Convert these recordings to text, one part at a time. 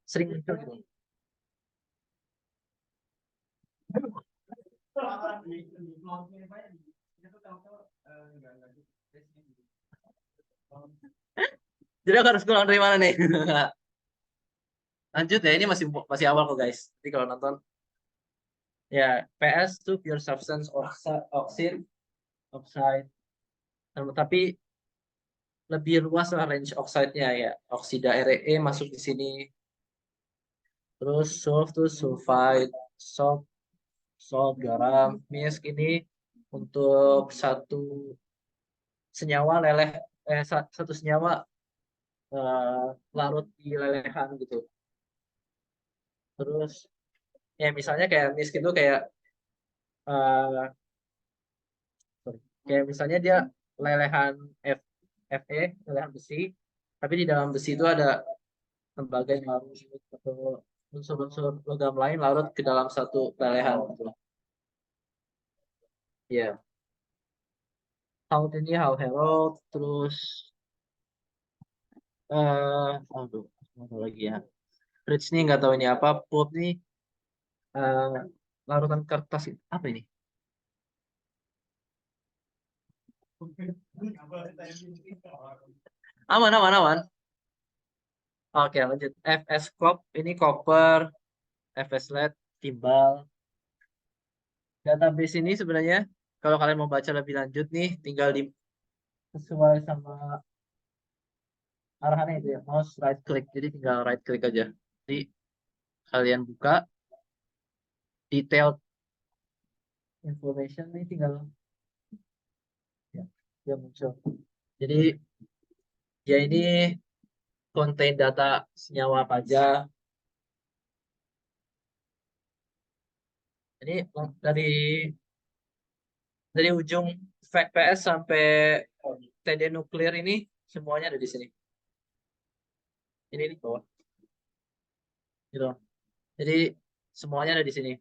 sering muncul gitu. Jadi aku harus pulang dari mana nih? Lanjut ya, ini masih masih awal kok guys. Jadi kalau nonton ya PS tuh pure substance oxide. Tapi lebih luas lah range oxide-nya ya. Oksida Re masuk di sini. Terus sulf tuh sulfide, salt, garam, misk ini untuk satu senyawa leleh satu senyawa larut di lelehan gitu. Terus ya misalnya kayak misk itu kayak eh, kayak misalnya dia lelehan F, Fe, lelehan besi, tapi di dalam besi itu ada tembaga yang larut atau unsur-unsur logam lain larut ke dalam satu lelehan gitu. Ya, Haut ini Haut Herald, terus aduh, apa lagi ya? Rich nih nggak tahu ini apa, Pulp nih eh, larutan kertas apa ini? Aman, aman, aman. Oke, lanjut. FS Corp ini copper, FS LED timbal. Database ini sebenarnya kalau kalian mau baca lebih lanjut nih, tinggal di sesuai sama arahannya itu ya, mouse right click. Jadi tinggal right click aja. Jadi kalian buka detailed information nih tinggal ya, dia muncul. Jadi ya ini contain data senyawa apa aja. Jadi dari ujung fact PS sampai TD nuklir ini semuanya ada di sini. Ini di bawah. Gitu. Jadi semuanya ada di sini.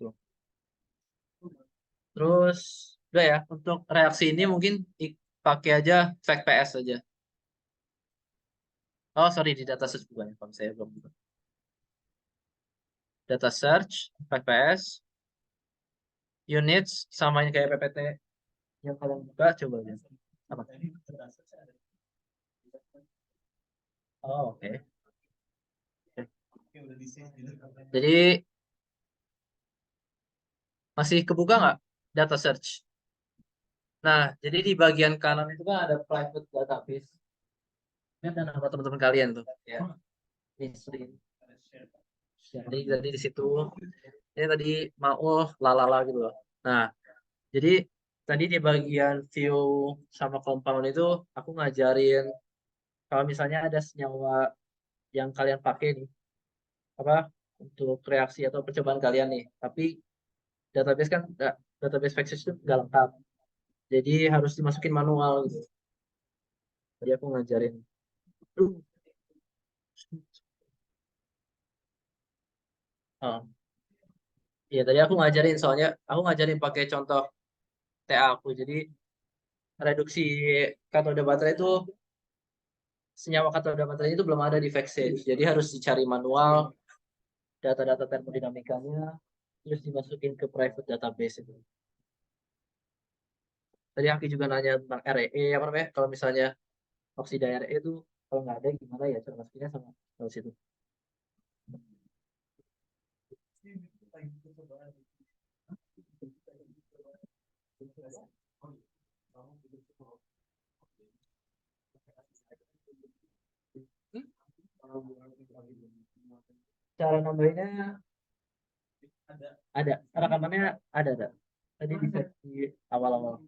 Tuh. Terus udah ya, untuk reaksi ini mungkin pakai aja fact PS aja. Oh, sorry di data search bukan ya, kalau saya belum buka. Data search, fact PS, units sama yang kayak PPT yang kalian buka coba aja. Apa? Oh, oke. Jadi masih kebuka nggak data search? Nah, jadi di bagian kanan itu kan ada private database. Ini ada nama teman-teman kalian tuh. Ya, di screen. Jadi di situ ini tadi mau lalala gitu loh. Nah, jadi tadi di bagian view sama compound itu aku ngajarin kalau misalnya ada senyawa yang kalian pakai nih, apa untuk reaksi atau percobaan kalian nih, tapi database kan database Vexus itu nggak lengkap, jadi harus dimasukin manual gitu. Jadi aku ngajarin. Oh, iya tadi aku ngajarin soalnya aku ngajarin pakai contoh TA aku. Jadi reduksi katoda baterai itu senyawa katoda baterai itu belum ada di Vexage. Jadi harus dicari manual data-data termodinamikanya terus dimasukin ke private database itu. Tadi Aki juga nanya tentang RE apa namanya? Kalau misalnya oksida RE itu kalau nggak ada gimana ya cara masukinnya sama kalau situ. Cara nambahinnya ada, rekamannya ada. Tadi bisa di awal-awal.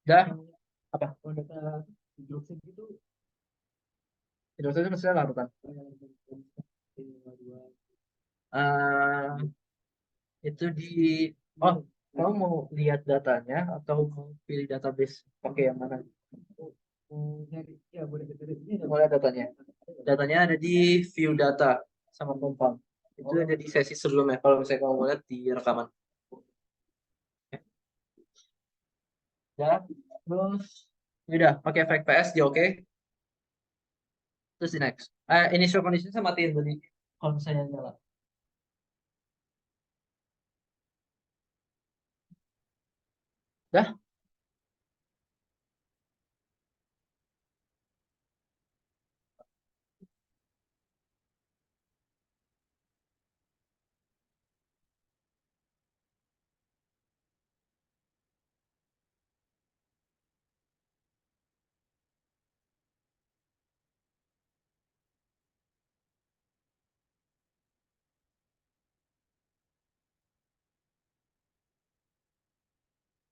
Udah apa? Hidroksi itu maksudnya larutan. Eh itu di oh kamu mau lihat datanya atau mau pilih database pakai yang mana? Mau lihat datanya. Datanya ada di view data sama compound. Itu ada di sesi sebelumnya. Kalau misalnya kamu mau lihat di rekaman. Ya, terus Udah pakai efek PS dia oke. Terus di next. Initial condition saya matiin tadi. Kalau misalnya nyala. Dah.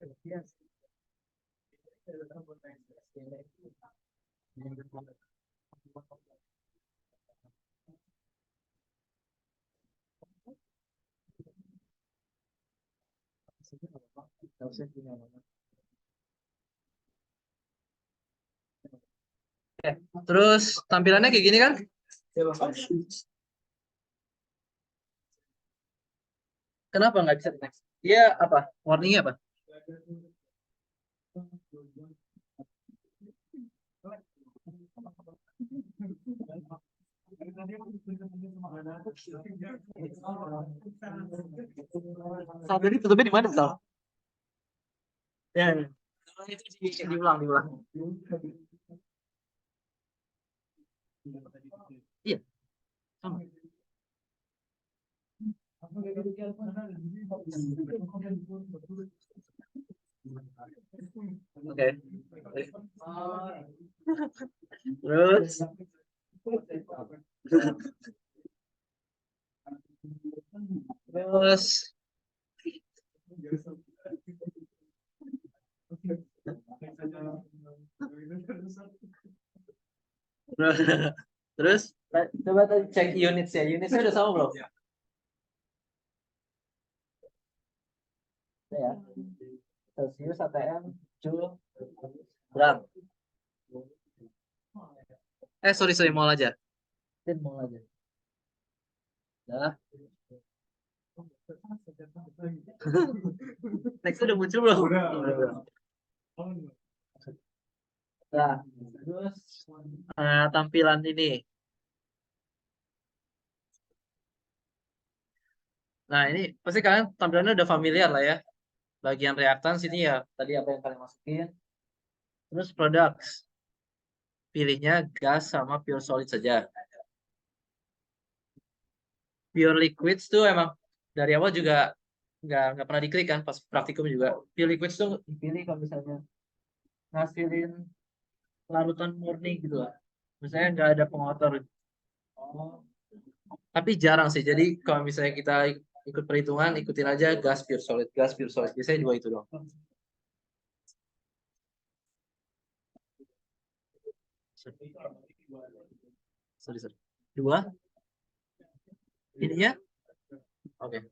Oke. Terus tampilannya kayak gini kan? Kenapa nggak bisa di next? Dia apa? Warningnya apa? Saat ini tutupnya di mana, Sal? Ya, ya. Itu diulang. Iya, sama. Oke. Terus terus terus coba tadi cek unitsnya. Unitsnya udah sama belum? Ya. Celsius, ATM, Joule, gram. Sorry, mol aja. Mol aja. Dah. Next udah muncul belum? Udah. Nah, terus tampilan ini. Nah, ini pasti kalian tampilannya udah familiar lah ya. Bagian reactance ini ya tadi apa yang kalian masukin. Terus products. Pilihnya gas sama pure solid saja. Pure liquids tuh emang dari awal juga nggak pernah diklik kan pas praktikum juga. Pure liquids tuh dipilih kalau misalnya ngasilin larutan murni gitu lah. Misalnya nggak ada pengotor. Oh. Tapi jarang sih. Jadi kalau misalnya kita ikut perhitungan, ikutin aja gas pure solid, gas pure solid. Biasanya dua itu dong. Sorry. Dua. Ininya? Oke.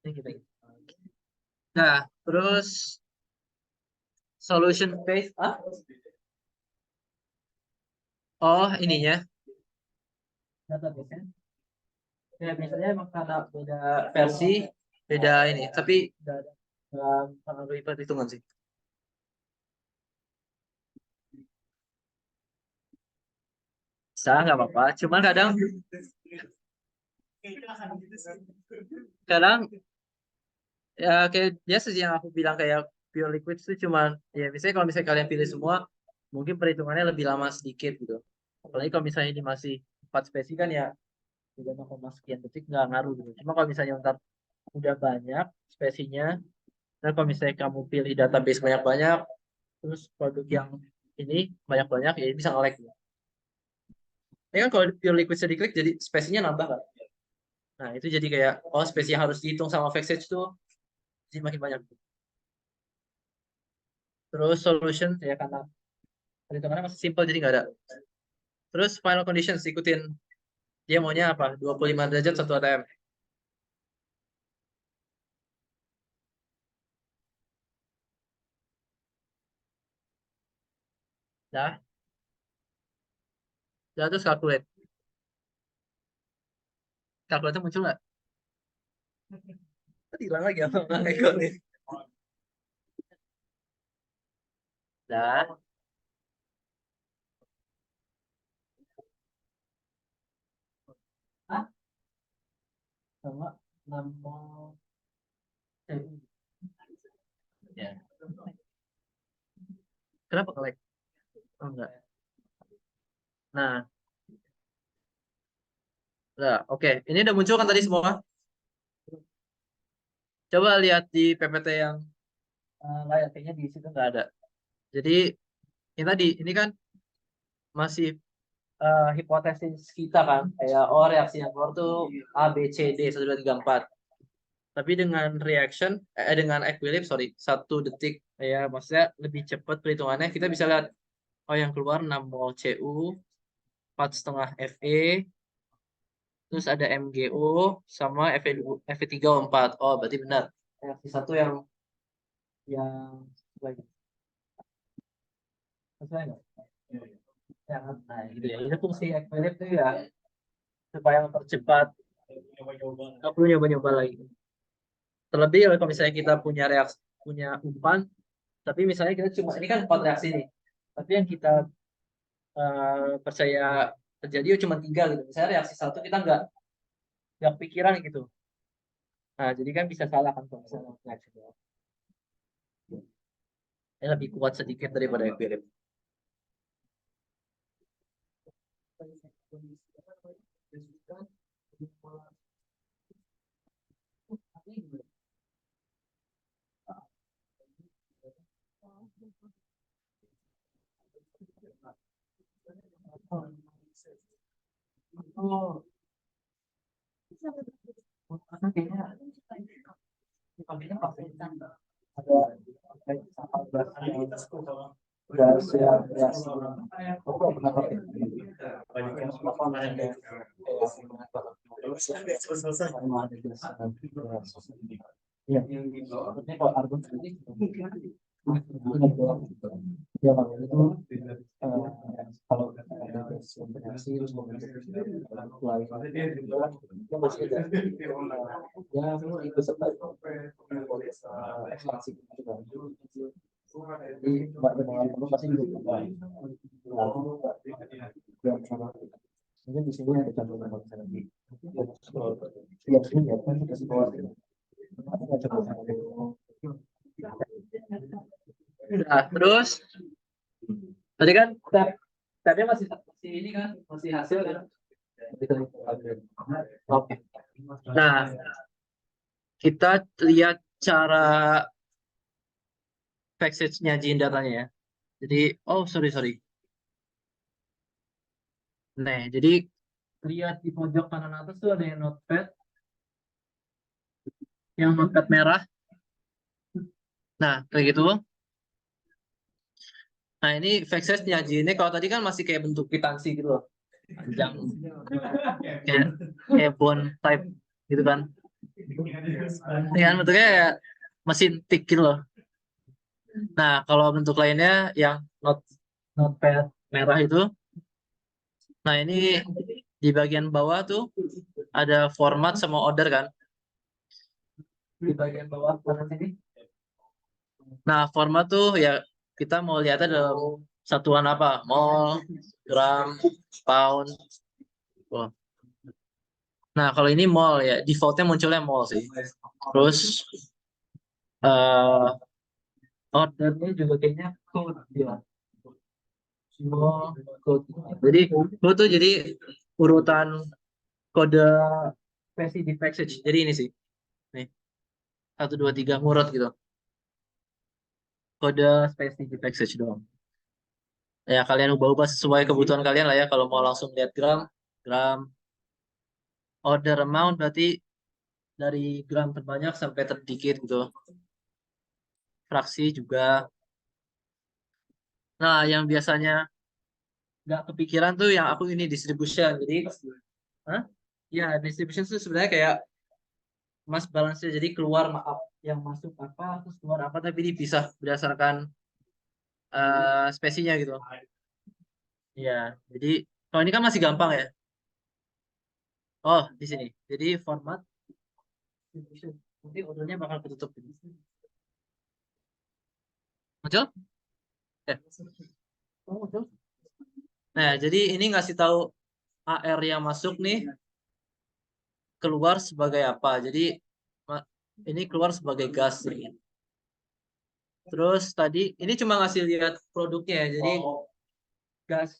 Ini kita. Nah, terus solution phase. Oh, ininya. Database-nya. Ya, biasanya emang karena beda versi, beda ini. Tapi nggak pengaruh perhitungan sih. Bisa, nggak apa-apa. Cuman kadang ya kayak biasa sih yang aku bilang kayak pure liquid itu cuman ya misalnya kalau misalnya kalian pilih semua mungkin perhitungannya lebih lama sedikit gitu. Apalagi kalau misalnya ini masih 4 spesi kan ya 3,sekian detik nggak ngaruh gitu. Cuma kalau misalnya ntar udah banyak spesinya, dan kalau misalnya kamu pilih database banyak-banyak, terus produk yang ini banyak-banyak ya bisa nge-lag gitu. Ini kan kalau pure liquid sedikit jadi spesinya nambah kan. Nah itu jadi kayak oh spesi yang harus dihitung sama Vexage tuh jadi makin banyak. Terus solution ya karena perhitungannya masih simple jadi nggak ada. Terus final conditions ikutin dia maunya apa? 25 derajat 1 ATM. Dah, dah terus calculate. Kalkulator muncul nggak? Tadi hilang lagi apa nggak ikut nih? Dah. sama 6 mol CU. Ya. Kenapa nge-lag? Oh, enggak. Nah, oke. Ini udah muncul kan tadi semua? Coba lihat di PPT yang lain, kayaknya di situ nggak ada. Jadi ini tadi, ini kan masih hipotesis kita kan, kayak reaksi yang keluar tuh A, B, C, D, 1, 2, 3, 4. Tapi dengan reaction, dengan equilibrium, sorry, 1 detik, ya maksudnya lebih cepat perhitungannya, kita bisa lihat, oh yang keluar 6 mol Cu, 4,5 Fe, terus ada MgO, sama Fe3O4. Oh, berarti benar. Reaksi satu yang sesuai nggak? Yang, nah, gitu ya. Ini fungsi equilibrium itu ya, supaya mempercepat. Nggak perlu nyoba-nyoba lagi. Terlebih kalau misalnya kita punya reaksi, punya umpan, tapi misalnya kita cuma, ini kan 4 reaksi nih, tapi yang kita percaya terjadi cuma 3 gitu. Misalnya reaksi satu kita nggak pikiran gitu. Nah, jadi kan bisa salah kan kalau misalnya reaksi dua. Ini lebih kuat sedikit daripada equilibrium. Oh, kayaknya ada reaksi aku nggak pernah pakai banyak yang apa namanya iya ini kalau argon ya kalau itu kalau ada reaksi terus lain ya masih ada ya ikut serta ekspansi juga. Jadi dengan perlu pasti juga mungkin di sini ada cantolan kalau misalnya di ya sini ya kan kasih bawah ada cantolan. Nah, terus tadi kan tabnya masih ini kan masih hasil kan. Oke. Nah, kita lihat cara package-nya Jin datanya ya. Jadi, oh sorry. Nah, jadi lihat di pojok kanan atas tuh ada yang notepad, merah. Nah, kayak gitu. Nah, ini package-nya Jin ini kalau tadi kan masih kayak bentuk kwitansi gitu loh. Panjang. kayak bond type gitu kan. Ini kan bentuknya kayak mesin tik gitu loh. Nah, kalau bentuk lainnya yang notepad merah itu, nah ini di bagian bawah tuh ada format sama order kan. Di bagian bawah kanan sini. Nah, format tuh ya kita mau lihatnya dalam satuan apa? Mol, gram, pound. Oh. Nah, kalau ini mol ya, defaultnya munculnya mol sih. Terus ordernya juga kayaknya code ya. Code. Jadi code tuh jadi urutan kode spesi di package. Jadi ini sih. Nih. 1, 2, 3 ngurut gitu. Kode spesi di package doang. Ya kalian ubah-ubah sesuai kebutuhan kalian lah ya. Kalau mau langsung lihat gram, order amount berarti dari gram terbanyak sampai terdikit gitu. Fraksi juga. Nah, yang biasanya nggak kepikiran tuh yang aku ini distribution. Jadi, hah? Ya, distribution itu sebenarnya kayak mass balance, jadi keluar maaf yang masuk apa terus keluar apa tapi dipisah berdasarkan spesinya gitu. Ya, jadi kalau ini kan masih gampang ya. Oh, di sini. Jadi format distribution. Nanti ordernya bakal ketutup. Muncul? Ya. Oh, muncul. Nah, jadi ini ngasih tahu AR yang masuk nih keluar sebagai apa. Jadi ini keluar sebagai gas. Terus tadi ini cuma ngasih lihat produknya ya. Jadi gas.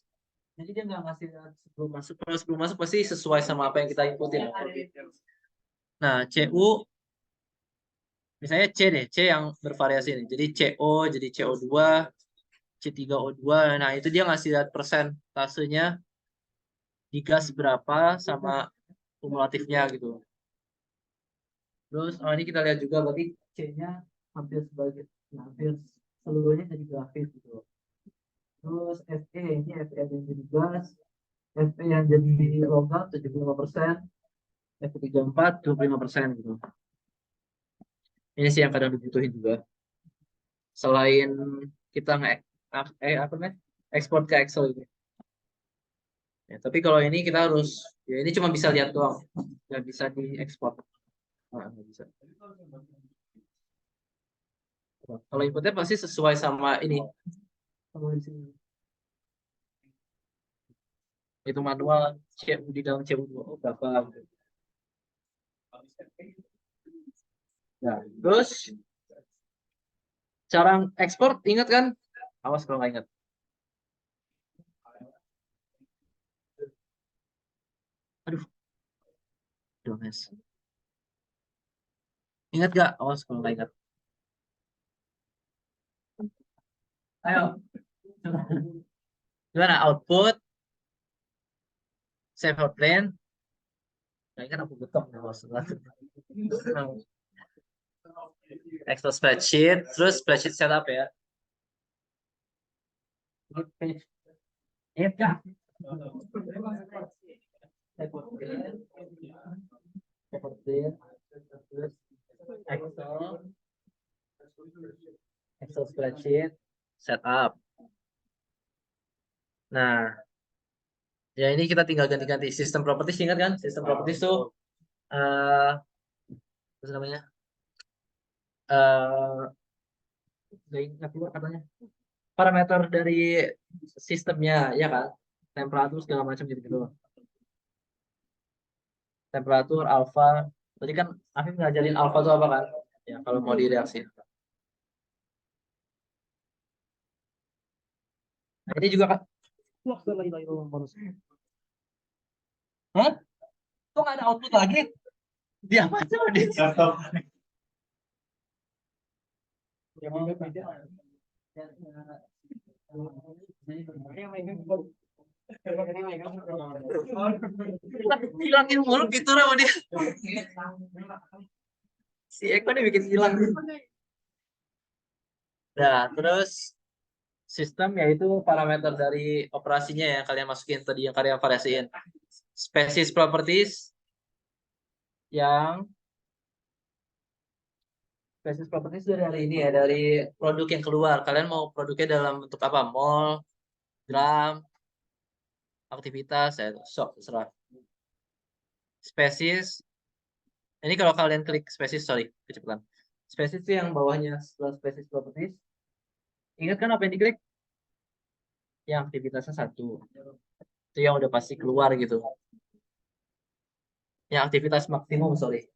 Jadi dia nggak ngasih lihat sebelum masuk. Kalau sebelum masuk pasti sesuai sama apa yang kita inputin. Nah, CU misalnya C deh, C yang bervariasi nih. Jadi CO, jadi CO2, C3O2. Nah, itu dia ngasih lihat persentasenya di gas berapa sama kumulatifnya gitu. Terus ini kita lihat juga berarti C-nya hampir sebagai hampir seluruhnya jadi grafis gitu. Terus Fe ini Fe yang jadi gas, Fe yang jadi logam 75%, Fe34 25% gitu. Ini sih yang kadang dibutuhin juga. Selain kita apa namanya ekspor ke Excel gitu. Ya, tapi kalau ini kita harus ya ini cuma bisa lihat doang, nggak bisa diekspor. Nah, nggak bisa. Kalau inputnya pasti sesuai sama ini. Sama di sini. Itu manual CU di dalam CU2 berapa gitu. Nah, terus cara ekspor ingat kan? Awas kalau nggak ingat. Aduh, Domes. Ingat gak? Awas kalau nggak ingat. Ayo. Gimana output? Save outline. Nggak ingat aku betul. Excel spreadsheet. Terus spreadsheet setup ya. Ingat gak? Excel spreadsheet setup. Nah, ya ini kita tinggal ganti-ganti sistem properties, ingat kan? Sistem properties tuh apa namanya? Nggak keluar katanya. Parameter dari sistemnya, ya kan? Temperatur segala macam gitu-gitu. Temperatur alfa. Tadi kan Afif ngajarin alfa itu apa kan? Ya, kalau mau direaksi. Nah, ini juga kan. Wah, lagi bonus. Hah? Kok nggak ada output lagi? Dia macam dia. Hilangin mulu gitu sama dia. Si Eko nih bikin hilang. Nah, terus sistem yaitu parameter dari operasinya yang kalian masukin tadi yang kalian variasiin. Species properties yang species properties dari hari ini ya, dari produk yang keluar. Kalian mau produknya dalam bentuk apa? Mol, gram, aktivitas, ya, sok, terserah. Spesies, ini kalau kalian klik spesies, sorry, kecepatan. Spesies itu yang bawahnya setelah spesies properties. Ingat kan apa yang diklik? Yang aktivitasnya satu. Itu yang udah pasti keluar gitu. Yang aktivitas maksimum, sorry.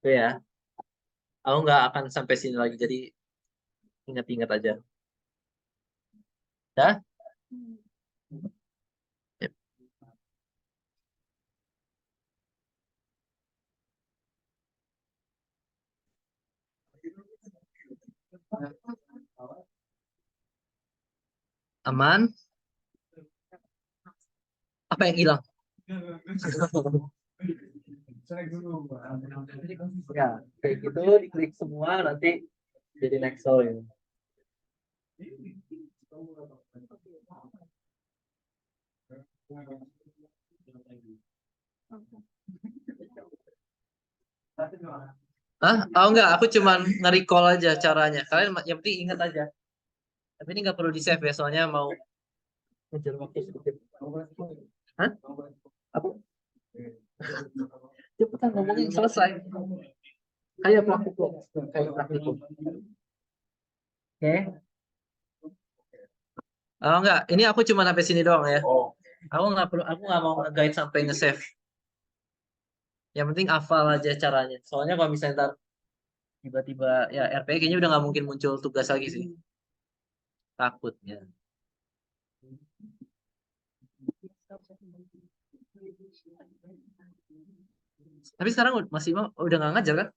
Itu ya. Aku nggak akan sampai sini lagi, jadi ingat-ingat aja. Dah? Yep. Aman? Apa yang hilang? Ya, kayak gitu diklik semua nanti jadi next ya. Ah, oh enggak, aku cuman nge-recall aja caranya. Kalian yang penting ingat aja. Tapi ini nggak perlu di save ya, soalnya mau ngejar waktu sedikit. Hah? Apa? Cepetan ngomongin selesai. Kayak praktikum. Kayak praktikum. Oke. Oh enggak, ini aku cuma sampai sini doang ya. aku nggak mau nge-guide sampai nge-save. Yang penting hafal aja caranya. Soalnya kalau misalnya ntar tiba-tiba ya RP kayaknya udah nggak mungkin muncul tugas lagi sih. Takutnya. Tapi sekarang masih udah nggak ngajar kan?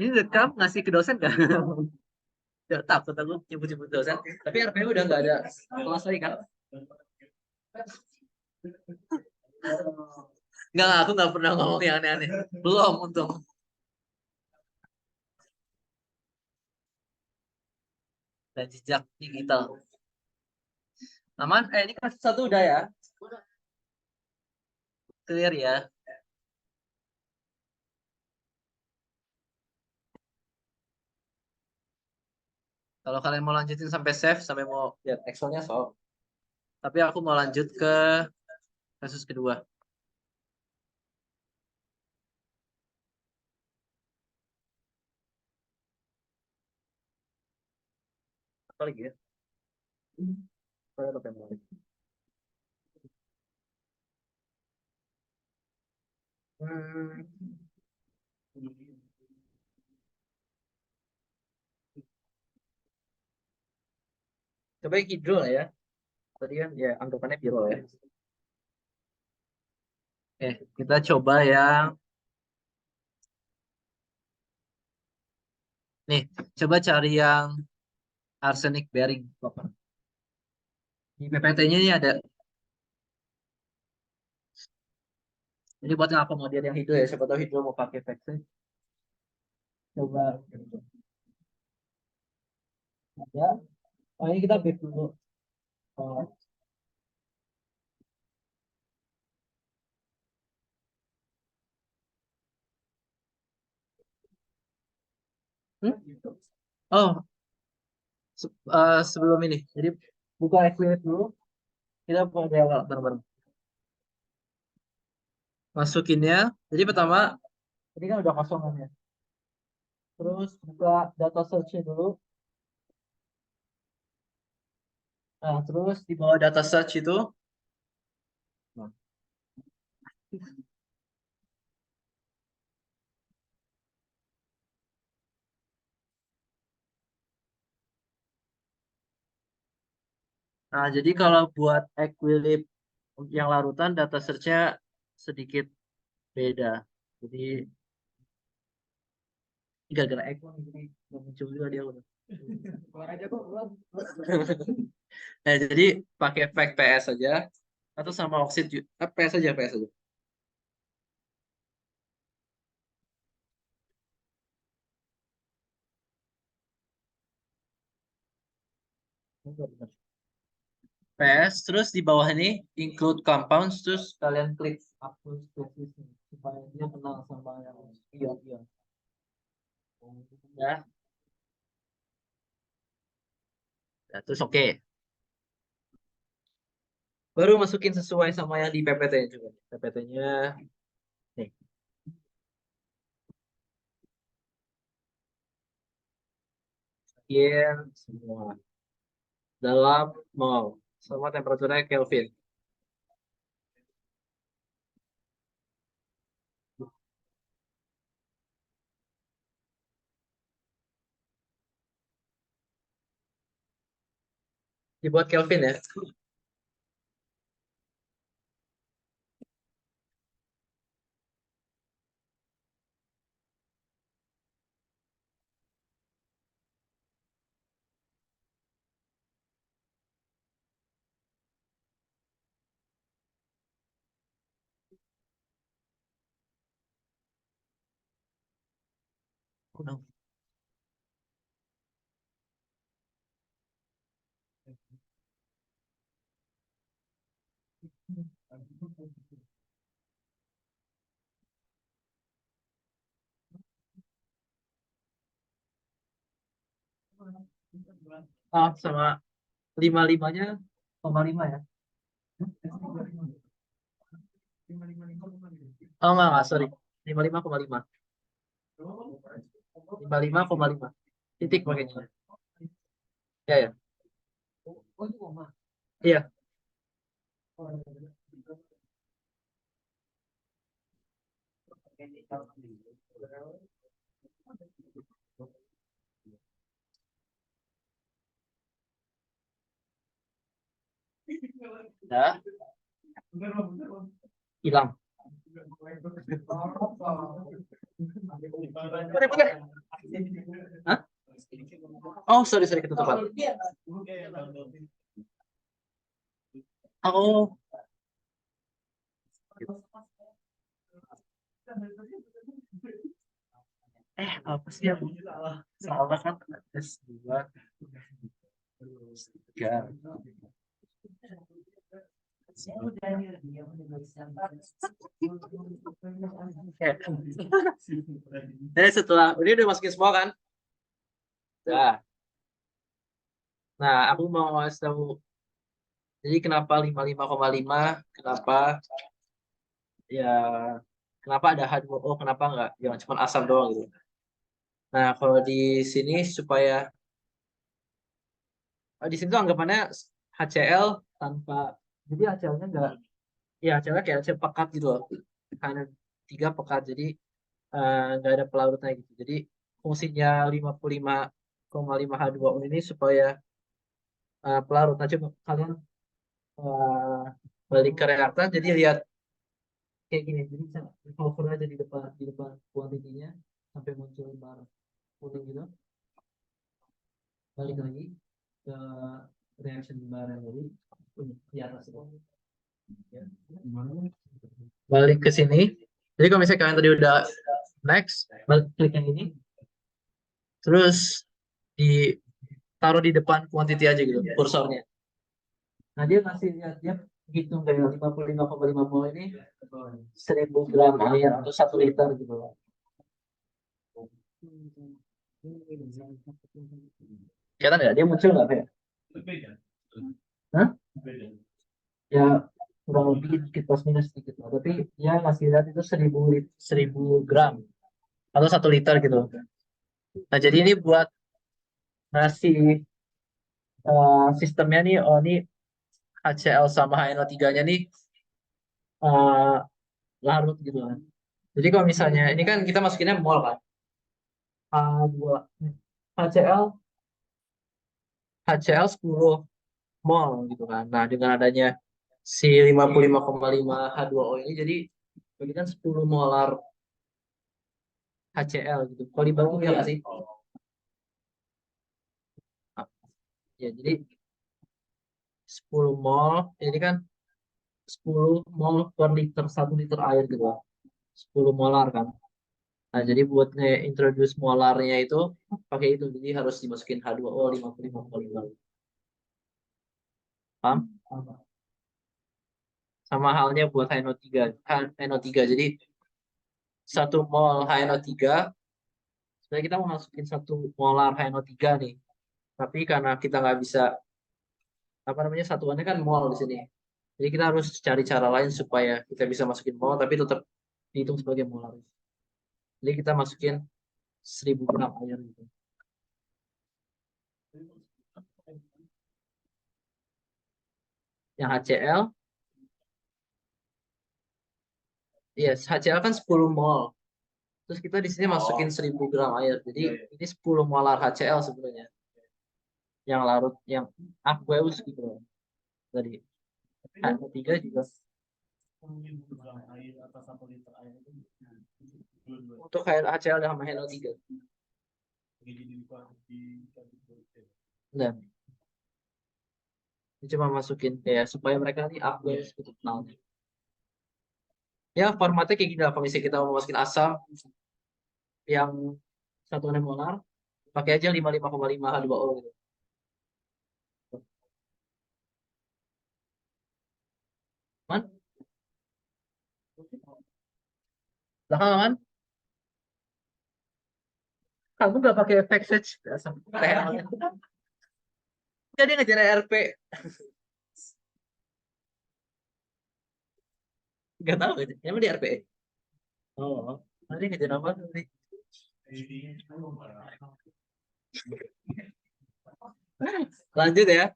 Ini rekam ngasih ke dosen kan? Ya, takut aku nyebut-nyebut dosen. Tapi RP udah nggak ada kelas lagi kan? Nggak, aku nggak pernah ngomong yang aneh-aneh. Belum untung. Dan jejak digital. Aman? Ini kelas satu udah ya? Clear ya? Kalau kalian mau lanjutin sampai save, sampai mau lihat Excelnya so. Tapi aku mau lanjut ke kasus kedua. Apa lagi ya? Apa yang mau? Hmm. Coba yang hidro lah ya. Tadi kan ya anggapannya biro ya. Kita coba yang nih. Coba cari yang arsenic bearing copper. Di PPT-nya ini ada. Ini buat ngakomodir yang hidro ya. Siapa tahu hidro mau pakai vaccine. Coba ada. Oh, ini kita back dulu. Oh. Hmm? Oh, sebelum ini. Jadi buka Equinix dulu. Kita buka dari awal bareng-bareng. Masukinnya. Jadi pertama, ini kan udah kosong kan ya. Terus buka data search dulu. Nah, terus di bawah data search itu. Nah, jadi kalau buat Equilib yang larutan, data search-nya sedikit beda. Jadi, gara-gara Equal, jadi nggak muncul juga dia udah. Keluar aja kok, belum. Nah, jadi pakai fake PS aja. Atau sama Oxid, PS aja, PS aja. PS, terus di bawah ini include compounds, terus kalian klik hapus spesiesnya supaya dia kenal sama yang ion-ion. Ya, ya, terus oke. Baru masukin sesuai sama yang di PPT juga. PPT-nya nih, masukin semua dalam mol sama temperaturnya Kelvin. Dibuat Kelvin ya. Oh, no. Ah, sama lima limanya koma lima ya. Oh enggak, sorry. 55,5. 55,5. Titik makanya. Ya, ya. Iya. Udah hilang. Hah? Oh, sorry, ketutupan. Oh, apa sih yang salah kan? S2 3. Jadi setelah ini udah masukin semua kan? Nah, aku mau ngasih tahu. Jadi kenapa 55,5? Kenapa ya? Kenapa ada H2O? Kenapa enggak? Jangan cuma asam doang gitu. Nah, kalau di sini supaya di sini tuh anggapannya HCl tanpa, jadi HCl-nya enggak, ya HCl kayak HCl pekat gitu loh. Hanya 3 pekat, jadi nggak ada pelarutnya gitu. Jadi fungsinya 55,5 H2O ini supaya pelarut. Nah, coba kalian uh, balik ke reaktor, jadi lihat kayak gini. Jadi bisa hover aja di depan kuantitinya sampai muncul bar kuning gitu. Balik lagi ke reaction bar yang tadi di atas itu. Ya. Balik ke sini. Jadi kalau misalnya kalian tadi udah next, balik klik yang ini, terus ditaruh di depan quantity aja gitu kursornya. Nah dia ngasih lihat, dia hitung dari 55,5 mol ini 1000 gram air atau 1 liter gitu. Kelihatan nggak? Dia muncul nggak kayak? Hah? Ya kurang lebih dikit plus minus sedikit lah. Tapi dia ngasih lihat itu 1000 gram atau 1 liter gitu. Nah jadi ini buat ngasih sistemnya nih, oh ini HCl sama HNO3-nya nih uh, larut gitu kan. Jadi kalau misalnya ini kan kita masukinnya mol kan. H2 HCl HCl 10 mol gitu kan. Nah, dengan adanya si 55,5 H2O ini jadi berikan 10 molar HCl gitu. Kalau dibagi ya nggak sih? Ya, jadi 10 mol ini kan 10 mol per liter 1 liter air gitu lah. 10 molar kan. Nah, jadi buat nge-introduce molarnya itu pakai itu. Jadi harus dimasukin H2O 55,5. Paham? Sama halnya buat HNO3. HNO3. Jadi 1 mol HNO3 sebenarnya kita mau masukin 1 molar HNO3 nih. Tapi karena kita nggak bisa, apa namanya, satuannya kan mol di sini. Jadi kita harus cari cara lain supaya kita bisa masukin mol tapi tetap dihitung sebagai molar. Jadi kita masukin 1000 gram air gitu. Yang HCl, yes, HCl kan 10 mol. Terus kita di sini masukin 1000 gram air. Jadi ini 10 molar HCl sebenarnya. Yang larut, yang aqueous gitu loh. Tadi HNO3 juga. Untuk HCl dan HNO3. Dan cuma masukin kayak supaya mereka nih aqueous gitu kenalnya. Ya formatnya kayak gini lah. Kalau misalnya kita mau masukin asam yang satuannya molar, pakai aja 55,5 H2O gitu. Man? Belakangan kamu nggak pakai efek search jadi ngejar RP, nggak tahu aja emang di RP. Oh, nanti ngejar apa nanti? Lanjut ya.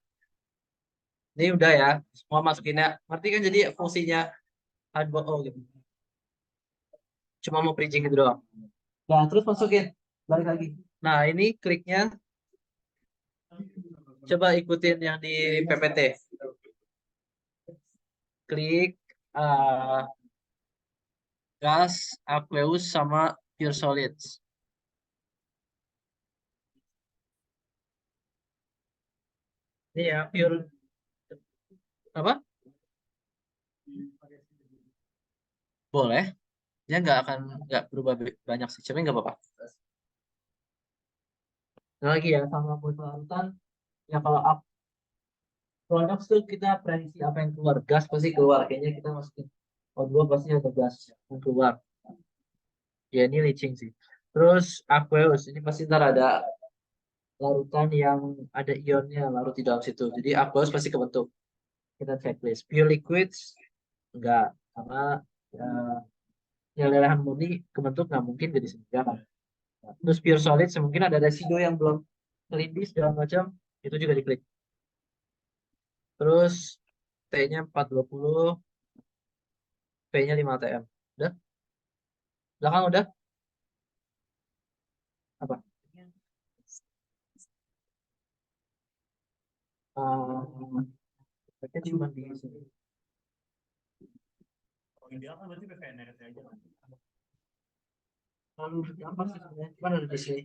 Ini udah ya, semua masukinnya. Ngerti kan jadi fungsinya H2O gitu. Cuma mau bridging gitu doang. Nah, terus masukin. Balik lagi. Nah, ini kliknya coba ikutin yang di PPT. Klik gas, aqueous, sama pure solids. Ini ya, pure apa? Boleh. Dia nggak berubah banyak sih, cuma nggak apa-apa. Nah, lagi ya, sama buat larutan. Ya kalau produk tuh kita prediksi apa yang keluar. Gas pasti keluar. Kayaknya kita masukin O2 pasti ada gas yang keluar. Ya ini leaching sih. Terus aqueous ini pasti ntar ada larutan yang ada ionnya larut di dalam situ. Jadi aqueous pasti kebentuk. Kita checklist. Pure liquids enggak, karena ya, yang lelehan murni kebentuk nggak mungkin jadi disediakan. Terus pure solid mungkin ada residu yang belum kelindis segala macam, itu juga diklik. Terus T-nya 420, P-nya 5 atm. Udah? Belakang udah? Apa? Uh, cuma di sini. Lalu gampang sih sebenarnya, cuma ada di sini.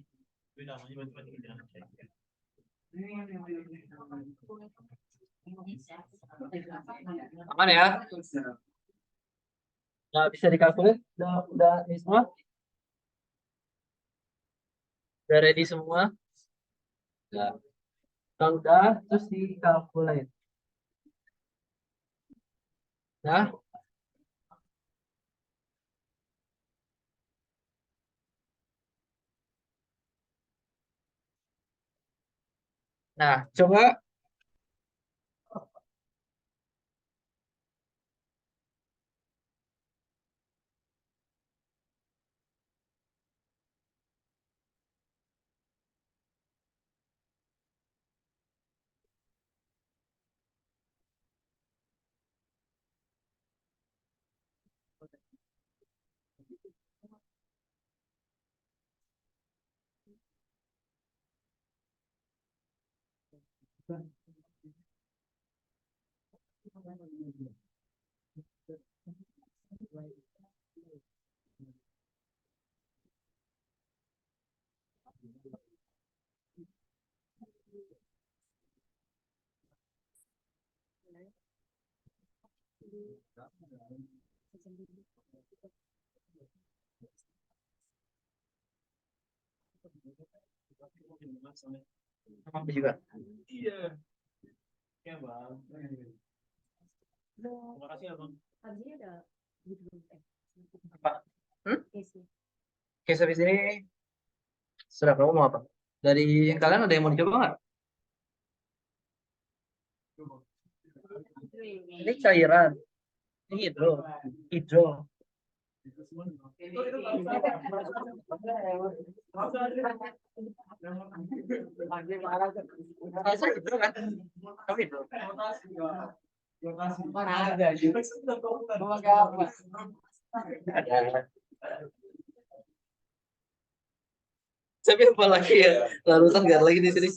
Aman ya? Nggak bisa dikalkulir? Udah ini semua? Udah ready semua? Udah. Kalau udah, terus dikalkulir. Nah, coba. Apa juga? Apa? Hmm? Oke, sampai sini. Sudah, kamu mau apa? Dari yang kalian ada yang mau dicoba nggak? Ini cairan. Ini hidro. Hidro. Masa hidro kan? Kamu hidro. Mana ada? Ada. Tapi apa lagi ya? Larutan nggak ada lagi di sini.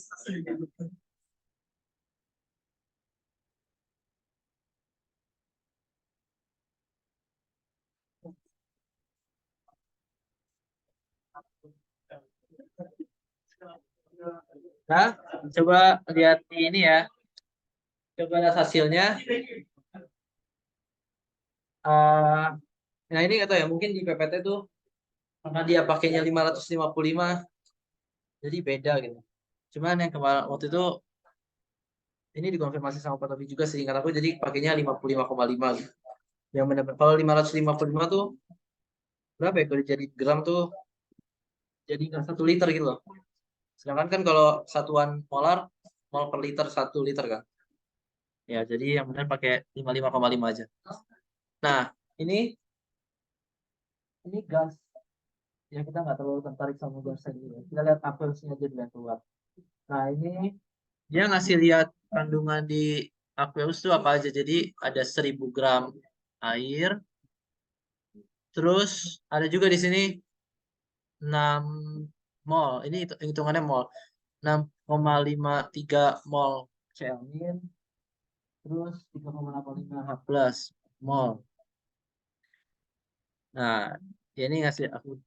Nah, coba lihat di ini ya. Coba lihat hasilnya. Eh, nah ini nggak tahu ya. Mungkin di PPT tuh karena dia pakainya 555, jadi beda gitu. Cuman yang kemarin waktu itu ini dikonfirmasi sama Pak Taufik juga seingat aku, jadi pakainya 55,5 gitu. Yang benar kalau 555 tuh berapa ya kalau jadi gram tuh jadi nggak 1 liter gitu loh. Sedangkan kan kalau satuan molar mol per liter 1 liter kan. Ya jadi yang benar pakai 55,5 aja. Nah ini gas ya, kita nggak terlalu tertarik sama gasnya dulu ya. Kita lihat tabelnya aja dulu yang keluar. Nah ini dia ngasih lihat kandungan di Aqueous itu apa aja? Jadi ada 1000 gram air. Terus ada juga di sini 6 mol. Ini hitungannya mol. 6,53 mol Celsius. Terus 3,85 H plus mol. Nah, ya ini ngasih aku,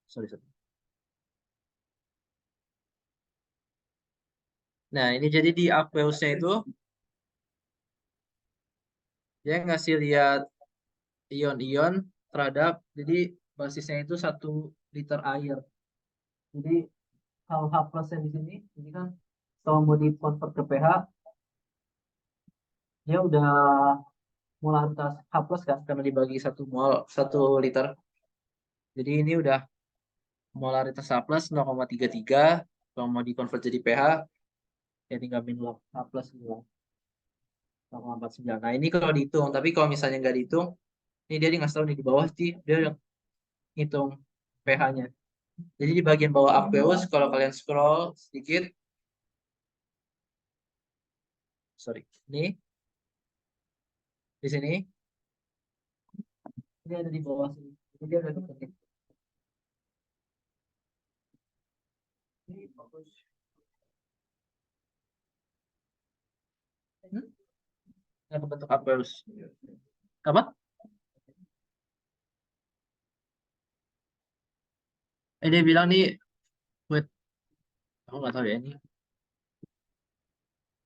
sorry, sorry. Nah, ini jadi di aqueousnya itu dia ngasih lihat ion-ion terhadap, jadi basisnya itu 1 liter air. Jadi kalau H plusnya di sini, ini kan kalau mau dikonvert ke pH, dia udah molaritas H plus kan, karena dibagi 1 liter. Jadi ini udah molaritas H plus 0,33. Kalau mau dikonvert jadi pH, ya tinggal minum H plus 0,49. Nah ini kalau dihitung, tapi kalau misalnya nggak dihitung, ini dia ngasih tahu nih di bawah sih, dia udah hitung pH-nya. Jadi di bagian bawah aqueous, kalau kalian scroll sedikit, sorry, di sini, ini ada di bawah sini. Ini dia udah ketik. Ini bagus. Hmm? Yang kebentuk aqueous. Apa? Dia bilang nih, wait, aku nggak tahu ya ini.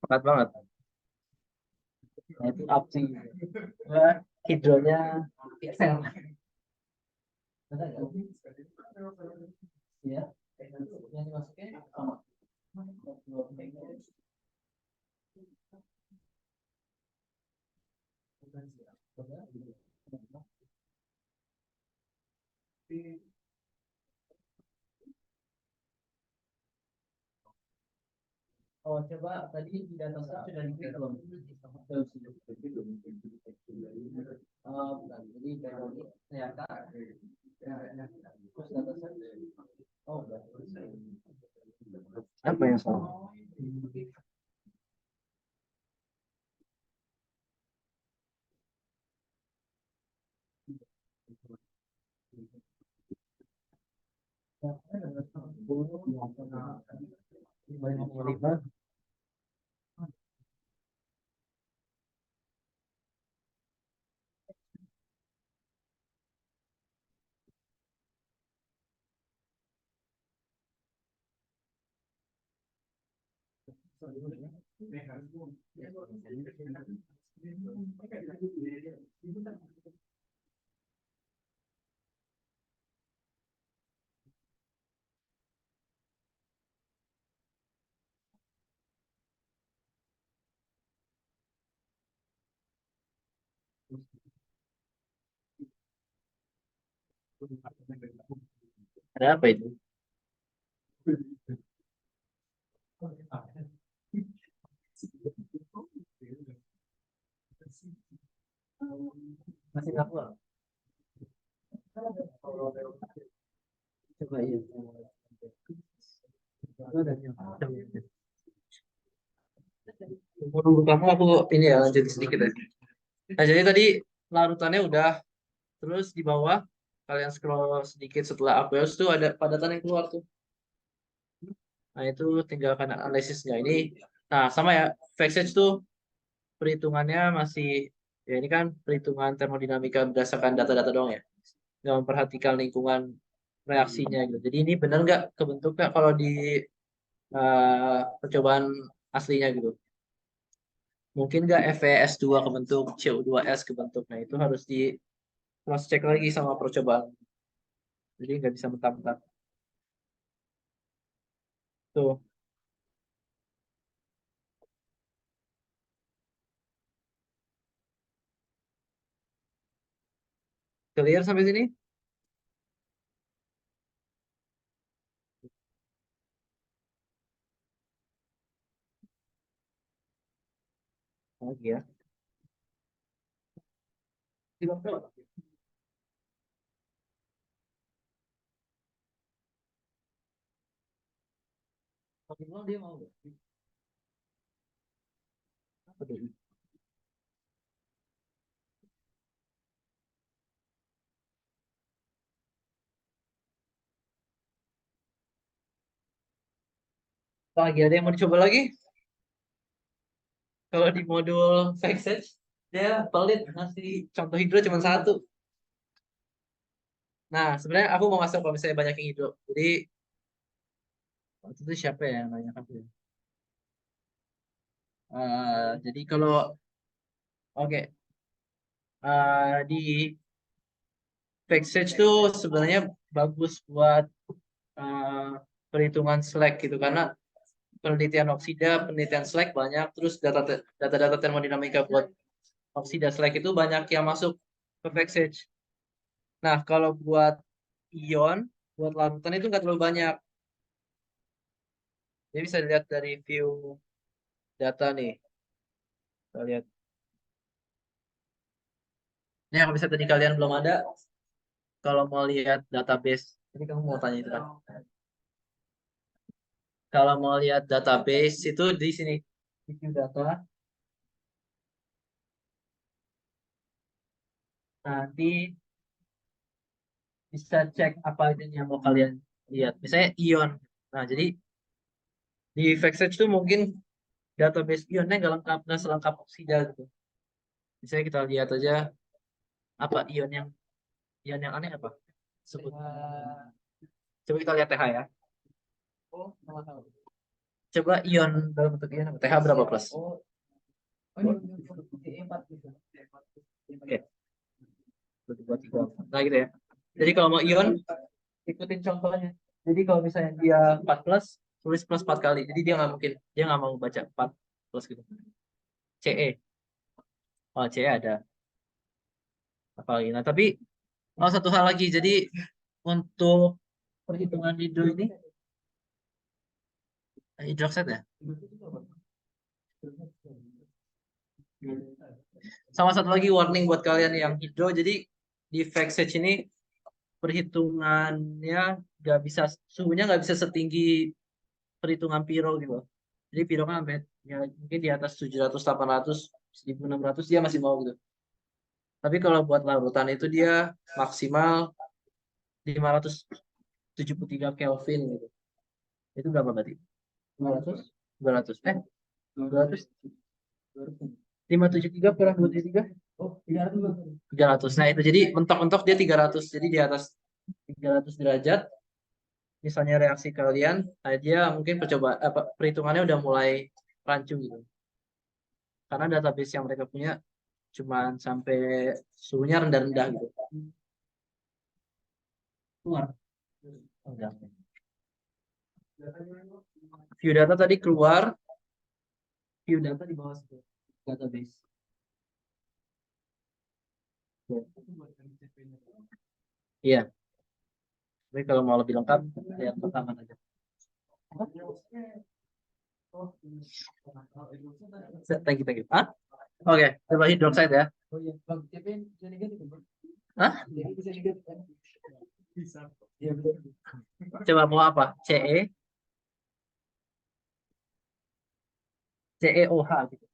Pekat banget. Nah, itu up to you. Nah, hidronya pixel. Ada nggak? Ya. Yang dimasukin sama. Oh, coba tadi di data set sudah diklik belum? Bukan. Jadi kalau ini ternyata terus data set. Oh, udah. Apa yang salah? Ada apa itu? Masih aku. Coba iya. Menurut kamu aku ini ya lanjut sedikit ya. Nah jadi tadi larutannya udah, terus di bawah kalian scroll sedikit setelah Aqueous tuh ada padatan yang keluar tuh. Nah itu tinggalkan analisisnya ini. Nah sama ya, phase change tuh perhitungannya masih, ya ini kan perhitungan termodinamika berdasarkan data-data doang ya, nggak memperhatikan lingkungan reaksinya gitu. Jadi ini benar nggak kebentuk nggak kalau di percobaan aslinya gitu. Mungkin nggak FeS2 kebentuk, CO2S kebentuk. Nah itu harus di cross check lagi sama percobaan. Jadi nggak bisa mentah-mentah. Tuh, clear sampai sini? Lagi ya. Di bawah. Makin lama dia mau nggak? PDI. Lagi ada yang mau dicoba lagi? Kalau di modul Vexage, dia pelit ngasih contoh hidro cuma satu. Nah, sebenarnya aku mau masuk kalau misalnya banyak yang hidro. Jadi, waktu itu siapa ya yang nanya aku? Jadi kalau, oke, di Vexage tuh sebenarnya bagus buat eh, perhitungan slack gitu. Karena penelitian oksida, penelitian slack banyak. Terus data-data termodinamika buat oksida slack itu banyak yang masuk ke Vexage. Nah, kalau buat ion, buat larutan itu nggak terlalu banyak. Jadi bisa dilihat dari view data nih. Kita lihat. Ini kalau bisa tadi kalian belum ada, kalau mau lihat database, ini kamu mau tanya itu kan? Kalau mau lihat database itu di sini, di view data. Nanti bisa cek apa aja yang mau kalian lihat. Misalnya ion. Nah, jadi di Vexage itu mungkin database ionnya nggak lengkap, nggak selengkap oksida gitu. Misalnya kita lihat aja apa ion yang aneh apa? Sebut. Coba kita lihat TH ya. Coba ion dalam bentuk ion apa? TH berapa plus? Oke, dua, tiga. Nah gitu ya. Jadi kalau mau ion, ikutin contohnya. Jadi kalau misalnya dia 4 plus, tulis plus 4 kali. Jadi dia nggak mau baca 4 plus gitu. CE. Oh, CE ada. Apa lagi? Nah, tapi satu hal lagi. Jadi untuk perhitungan hidro ini, hidroksid ya. Sama satu lagi warning buat kalian yang hidro. Jadi di Vexage ini perhitungannya nggak bisa suhunya nggak bisa setinggi perhitungan Piro gitu. Jadi Piro kan sampai ya, mungkin di atas 700, 800, 1600 dia masih mau gitu. Tapi kalau buat larutan itu dia maksimal 573 Kelvin gitu. Itu berapa berarti? 500? 200. 200? 573 kurang 273? Oh, 300. 300. Nah, itu jadi mentok-mentok dia 300. Jadi di atas 300 derajat misalnya reaksi kalian, nah dia mungkin perhitungannya udah mulai rancu gitu. Karena database yang mereka punya cuma sampai suhunya rendah-rendah gitu. Keluar. Oh, enggak. View data tadi keluar, view data di bawah situ. Database. Iya, tapi kalau mau lebih lengkap, lihat pertama aja. Thank you, thank you. Hah? Oke, coba hidroxide ya. Hah? Coba mau apa? CeOH gitu.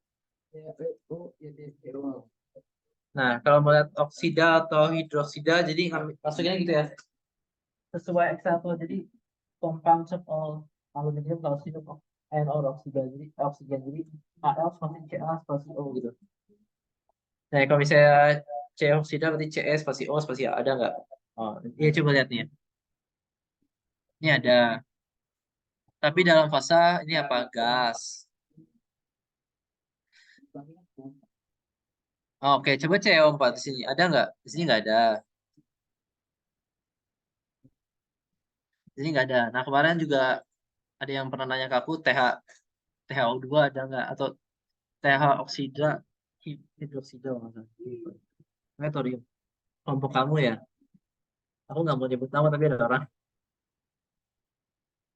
Nah, kalau mau lihat oksida atau hidroksida, jadi masukinnya gitu ya. Sesuai example, jadi compounds of all aluminium calcium and or oksida, jadi oksigen, jadi Al spasi Ca spasi O gitu. Nah, kalau misalnya C oksida berarti Cs spasi O spasi A, ada nggak? Oh, iya coba lihat nih ya. Ini ada. Tapi dalam fasa ini apa? Gas. Oke, coba CO4 di sini. Ada nggak? Di sini nggak ada. Di sini nggak ada. Nah, kemarin juga ada yang pernah nanya ke aku, THO2 ada nggak? Atau TH oksida, hidroksida, maksudnya. Thorium. Kelompok kamu ya. Aku nggak mau nyebut nama, tapi ada orang.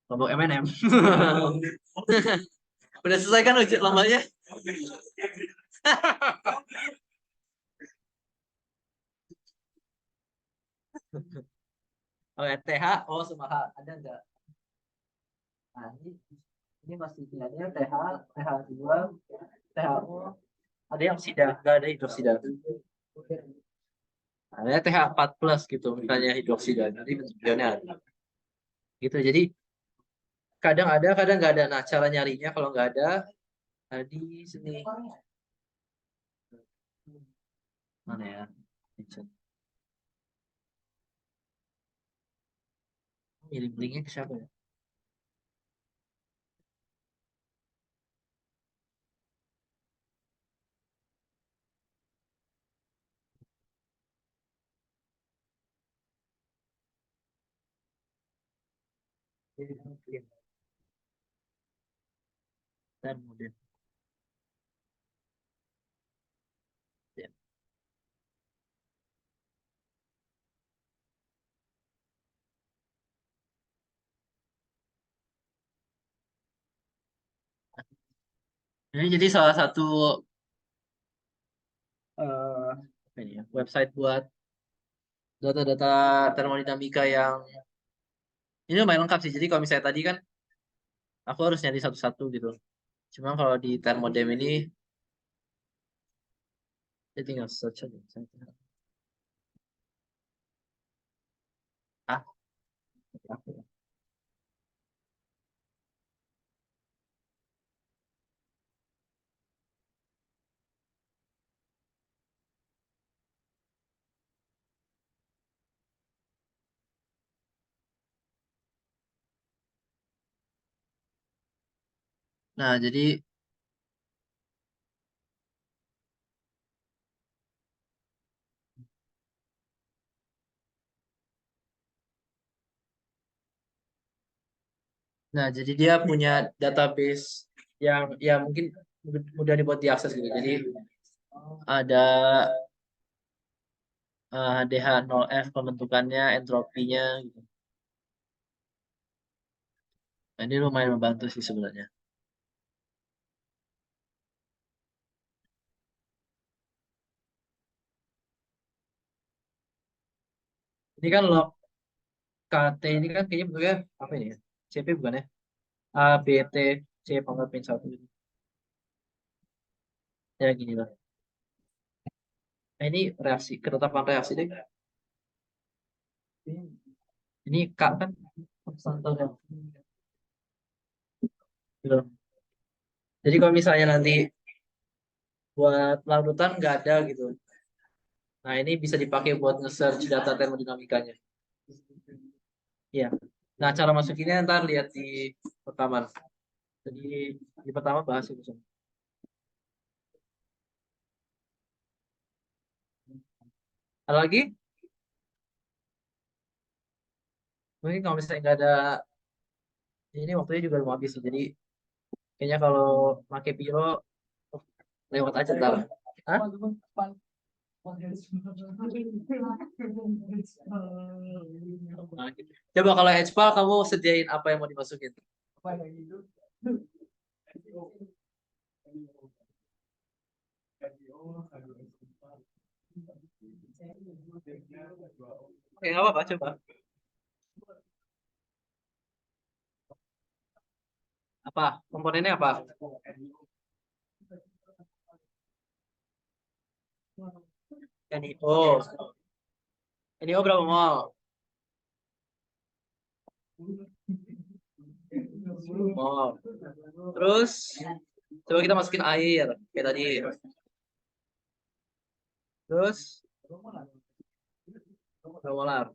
Kelompok MNM. Udah selesai kan ujian lombanya? Oke, THO sama H. Ada nggak? Nah, ini masih pilihannya TH, TH2, THO, Ada yang sida, nggak ada hidroksida. Ada TH4 plus gitu, misalnya hidroksida. Jadi bentuk ionnya ada. Gitu. Jadi kadang ada, kadang nggak ada. Nah, cara nyarinya kalau nggak ada, tadi sini mana ya? Ngirim linknya ke siapa ya? Dan kemudian ya. Ini jadi salah satu apa ini ya, website buat data-data termodinamika yang ini lumayan lengkap sih. Jadi kalau misalnya tadi kan aku harus nyari satu-satu gitu. Cuma kalau di Thermodem ini saya tinggal search aja. Ah, apa ya? Nah, jadi dia punya database yang ya mungkin mudah dibuat diakses gitu. Jadi ada DH0F pembentukannya, entropinya gitu. Nah, ini lumayan membantu sih sebenarnya. Ini kan log KT ini kan kayaknya bentuknya apa ini ya? CP bukan ya? A, B, T, C pangkat min satu. Ya gini lah. Nah, ini reaksi, ketetapan reaksi deh. Ini K kan konstantan ya. Gitu. Jadi kalau misalnya nanti buat larutan nggak ada gitu. Nah ini bisa dipakai buat nge-search data termodinamikanya. Iya. Nah cara masukinnya ntar lihat di rekaman. Jadi di pertama bahas itu semua. Ada lagi? Mungkin kalau misalnya nggak ada ini waktunya juga mau habis sih. Jadi kayaknya kalau pakai Piro lewat aja ntar. Hah? Nah, gitu. Coba kalau HPAL kamu sediain apa yang mau dimasukin? Oke, nggak apa-apa, coba. Apa? Komponennya apa? NiO. NiO berapa mol? Mol. Terus coba kita masukin air kayak tadi. Terus berapa molar?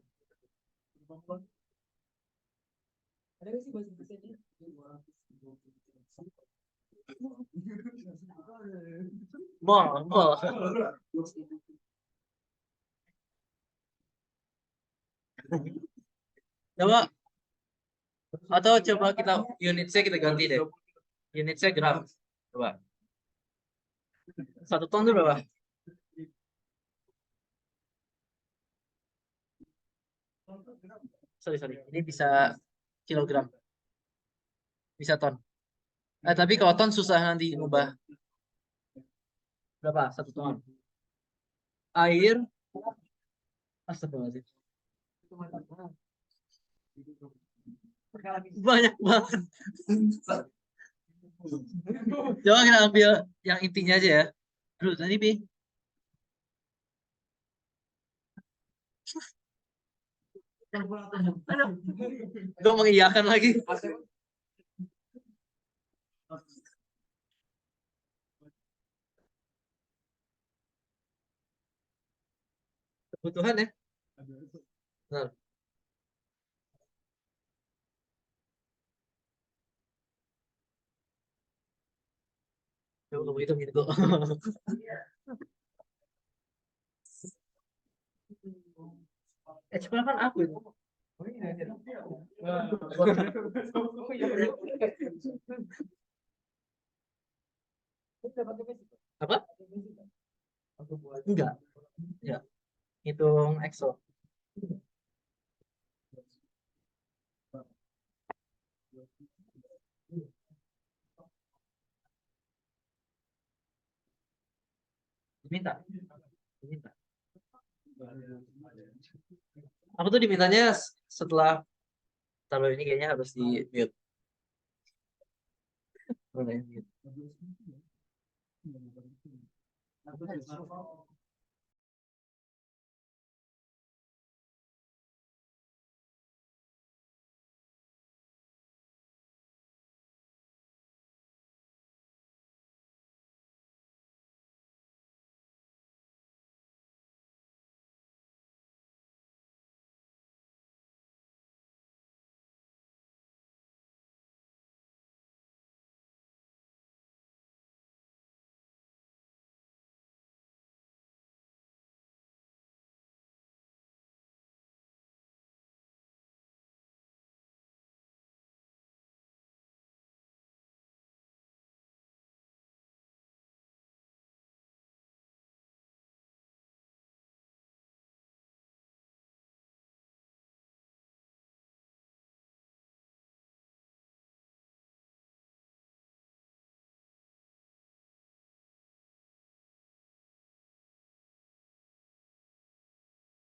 Mol, mol. Coba atau coba kita unitnya kita ganti deh. Unitnya gram. Coba. 1 ton itu berapa? Sorry, sorry. Ini bisa kilogram, bisa ton. Tapi kalau ton susah nanti ubah. Berapa? 1 ton. Air, astagfirullahaladzim. Banyak banget. Coba kita ambil yang intinya aja ya. Aduh, tadi Pi. Aduh. Gue mengiyakan lagi. Kebutuhan ya. Benar. Coba kamu hitung gitu. Cuma kan aku itu. Apa? Enggak. Ya, hitung EXO. Diminta. Diminta. Aku tuh dimintanya setelah taruh ini kayaknya harus di mute. Boleh, mute.